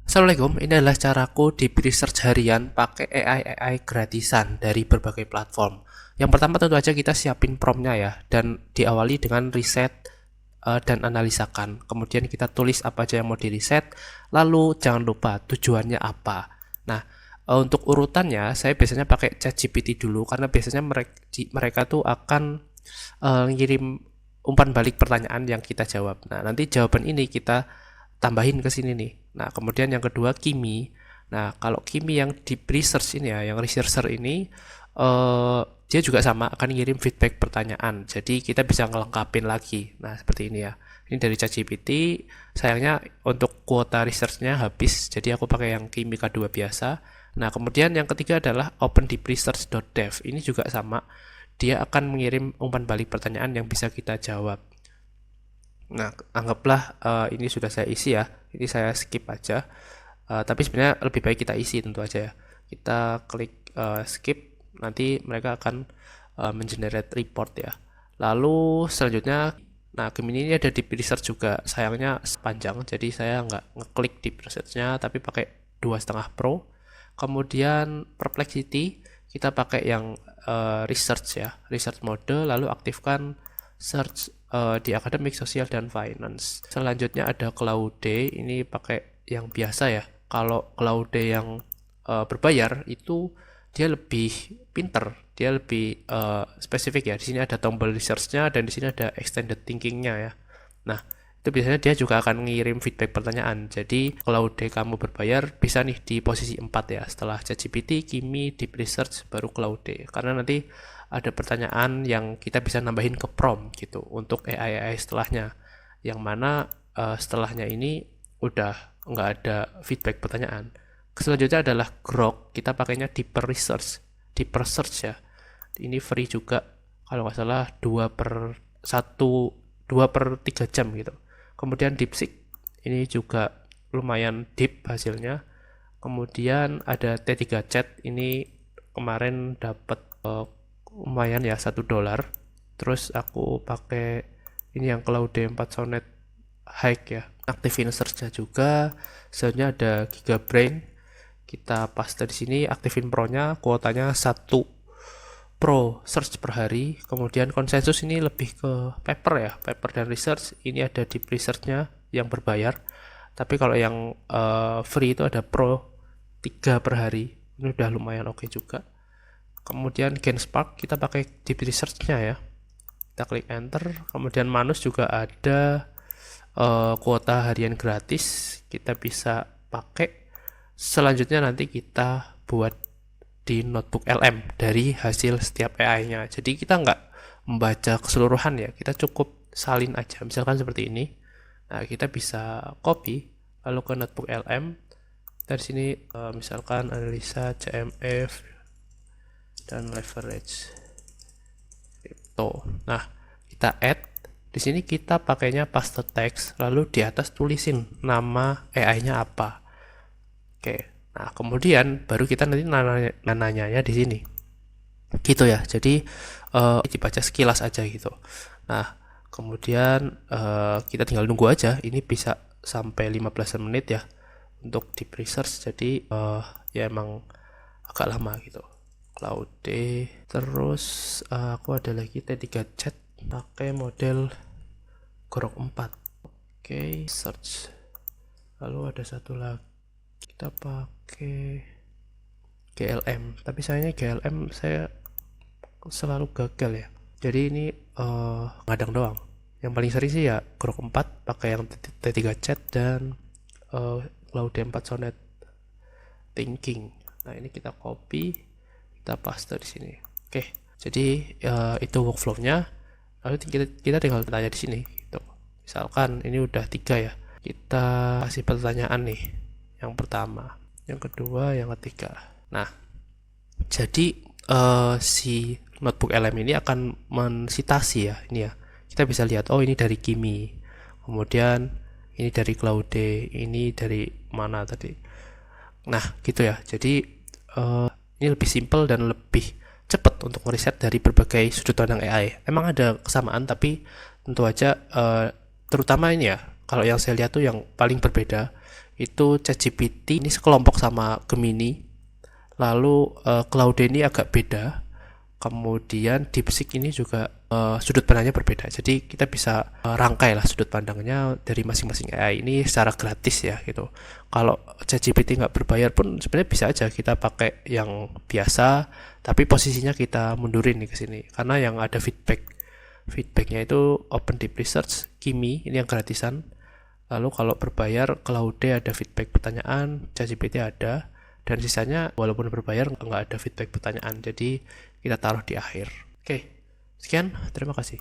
Assalamualaikum, ini adalah caraku di research harian pakai AI gratisan dari berbagai platform. Yang pertama tentu aja kita siapin promptnya ya, dan diawali dengan riset dan analisakan. Kemudian kita tulis apa aja yang mau di riset, lalu jangan lupa tujuannya apa. Nah, untuk urutannya saya biasanya pakai ChatGPT dulu karena biasanya mereka tuh akan ngirim umpan balik pertanyaan yang kita jawab. Nah, nanti jawaban ini kita tambahin ke sini nih. Nah, kemudian yang kedua Kimi. Nah, kalau Kimi yang deep research ini ya, yang researcher ini dia juga sama akan ngirim feedback pertanyaan. Jadi kita bisa ngelengkapin lagi. Nah, seperti ini ya. Ini dari ChatGPT. Sayangnya untuk kuota researchnya habis, jadi aku pakai yang Kimi K2 biasa. Nah, kemudian yang ketiga adalah opendeepresearch.dev. Ini juga sama. Dia akan mengirim umpan balik pertanyaan yang bisa kita jawab. Nah, anggaplah ini sudah saya isi ya. Ini saya skip aja. Tapi sebenarnya lebih baik kita isi tentu aja ya. Kita klik skip, nanti mereka akan mengenerate report ya. Lalu selanjutnya, nah Gemini ini ada deep research juga. Sayangnya sepanjang, jadi saya nggak ngeklik deep research-nya, tapi pakai 2,5 Pro. Kemudian Perplexity, kita pakai yang research ya, research mode, lalu aktifkan search di akademik, sosial, dan finance. Selanjutnya ada Claude, ini pakai yang biasa ya. Kalau Claude yang berbayar itu dia lebih pinter, dia lebih spesifik ya. Di sini ada tombol research-nya dan di sini ada extended thinking-nya ya. Nah, itu biasanya dia juga akan ngirim feedback pertanyaan. Jadi Claude kamu berbayar bisa nih di posisi 4 ya. Setelah ChatGPT, Kimi, Deep Research, baru Claude. Karena nanti ada pertanyaan yang kita bisa nambahin ke prompt gitu untuk AI setelahnya. Yang mana setelahnya ini udah nggak ada feedback pertanyaan. Selanjutnya adalah Grok. Kita pakainya Deeper Research. Deeper Search ya. Ini free juga. Kalau nggak salah 2/3 jam gitu. Kemudian DeepSeek, ini juga lumayan deep hasilnya. Kemudian ada T3 Chat, ini kemarin dapat lumayan ya, $1. Terus aku pakai ini yang Claude 4 Sonnet High ya. Aktifin search-nya juga. Selanjutnya ada Gigabrain. Kita paste di sini, aktifin Pro-nya, kuotanya 1 Pro search per hari. Kemudian konsensus ini lebih ke paper ya, paper dan research. Ini ada di research-nya yang berbayar. Tapi kalau yang free itu ada Pro 3 per hari. Ini udah lumayan oke juga. Kemudian Genspark kita pakai di research-nya ya. Kita klik enter. Kemudian Manus juga ada kuota harian gratis. Kita bisa pakai. Selanjutnya nanti kita buat di notebook LM dari hasil setiap AI-nya. Jadi kita nggak membaca keseluruhan ya, kita cukup salin aja. Misalkan seperti ini. Nah, kita bisa copy lalu ke notebook LM. Dari sini misalkan analisa CMF dan leverage crypto. Nah, kita add. Di sini kita pakainya paste text, lalu di atas tulisin nama AI-nya apa. Oke. Nah, kemudian baru kita nanti nanyanya di sini. Gitu ya. Jadi dibaca sekilas aja gitu. Nah, kemudian kita tinggal nunggu aja. Ini bisa sampai 15 menit ya untuk deep research. Jadi ya emang agak lama gitu. Claude, terus aku ada lagi T3 Chat pakai model Grok 4. Oke, search. Lalu ada satu lagi kita pakai GLM, tapi sayangnya GLM saya selalu gagal ya. Jadi ini ngadang doang. Yang paling sering sih ya Grok 4 pakai yang T3 Chat dan Claude 4 Sonnet Thinking. Nah, ini kita copy, kita paste di sini. Oke, jadi itu workflow-nya. Lalu kita tinggal tanya di sini gitu. Misalkan ini udah 3 ya. Kita kasih pertanyaan nih. Yang pertama, yang kedua, yang ketiga. Nah, jadi si notebook LM ini akan mensitasi ya, ini ya. Kita bisa lihat, oh ini dari Kimi, kemudian ini dari Claude, ini dari mana tadi. Nah, gitu ya. Jadi ini lebih simple dan lebih cepat untuk meriset dari berbagai sudut pandang AI. Emang ada kesamaan, tapi tentu aja terutama ini ya, kalau yang saya lihat tuh yang paling berbeda itu ChatGPT ini sekelompok sama Gemini, lalu Claude ini agak beda, kemudian DeepSeek ini juga sudut pandangnya berbeda. Jadi kita bisa rangkai lah sudut pandangnya dari masing-masing AI ini secara gratis ya gitu. Kalau ChatGPT nggak berbayar pun sebenarnya bisa aja kita pakai yang biasa, tapi posisinya kita mundurin nih ke sini karena yang ada feedbacknya itu Open Deep Research, Kimi ini yang gratisan. Lalu kalau berbayar, Claude ada feedback pertanyaan, ChatGPT ada, dan sisanya walaupun berbayar nggak ada feedback pertanyaan. Jadi kita taruh di akhir. Oke, sekian, terima kasih.